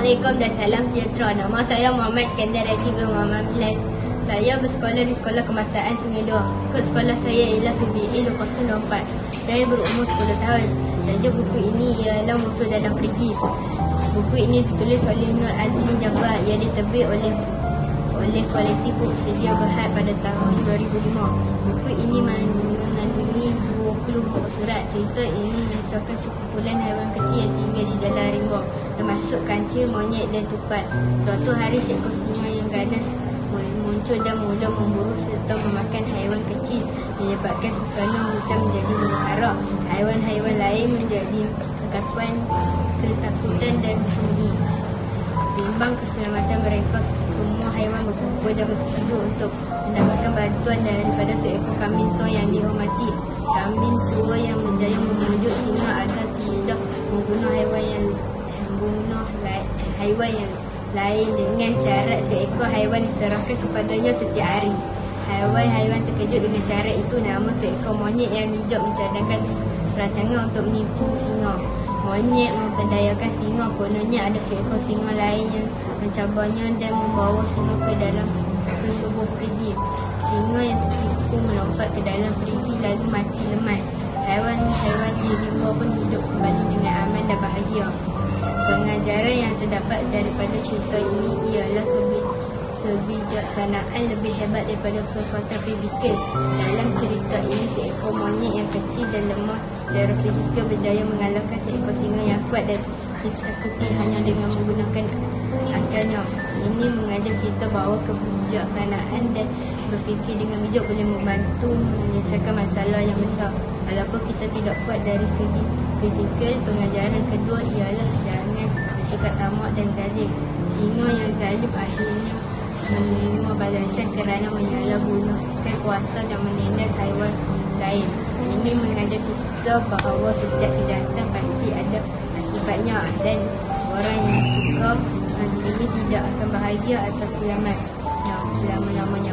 Assalamualaikum dan salam sejahtera. Nama saya Muhammad Iskandar Raji bin Muhammad Milan. Saya bersekolah di Sekolah Kemasaan Sungai Luar. Kod sekolah saya ialah PBA 2024. Saya berumur 10 tahun. Tajuk buku ini ialah Musuh Dalam Perigi. Buku ini ditulis oleh Nur Azlin Jabbar. Ia diterbit oleh Kualiti Books Sedia Berhad pada tahun 2005. Buku ini mengandungi 20 buku surat. Cerita ini mengisahkan sekumpulan haiwan kecil yang tinggal di dalam rimba, termasuk kancil, monyet dan tupat. Suatu hari seekor singa yang ganas muncul dan mula memburu serta memakan haiwan kecil, menyebabkan suasana hutan menjadi mengharap. Haiwan-haiwan lain menjadi ketakutan dan sunyi. Bimbang keselamatan mereka, semua haiwan berkumpul dan bersetuju untuk mendapatkan bantuan daripada seekor kambing tua yang dihormati. Kambing tua yang berjaya memujuk singa agar tidak membunuh haiwan yang lain dengan syarat seekor haiwan diserahkan kepadanya setiap hari. Haiwan-haiwan terkejut dengan syarat itu. Nama seekor monyet yang hidup mencadangkan perancangan untuk menipu singa. Monyet memperdayakan singa, kononnya ada seekor singa lain yang mencabarnya dan membawa singa ke dalam sebuah perigi. Singa yang tertipu melompat ke dalam perigi lalu mati lemas. Haiwan-haiwan di rimba pun hidup kembali dengan aman dan bahagia. Pengajaran yang terdapat daripada cerita ini ialah kebijaksanaan lebih hebat daripada kekuatan fizikal. Dalam cerita ini, seekor monyet yang kecil dan lemah secara fizikal berjaya mengalahkan seekor singa yang kuat dan ditakuti hanya dengan menggunakan akalnya. Ini mengajar kita bahawa kebijaksanaan dan berfikir dengan bijak boleh membantu menyelesaikan masalah yang besar. Walaupun kita tidak kuat dari segi fizikal, pengajaran kedua ialah jangan bersikap tamak dan zalim. Singa yang zalim akhirnya menerima balasan kerana menyalahgunakan kuasa dan menindas haiwan lain. Ini mengajar kita bahawa setiap kejahatan pasti ada akibatnya dan orang yang suka ini tidak akan bahagia atau selamat selama-lamanya.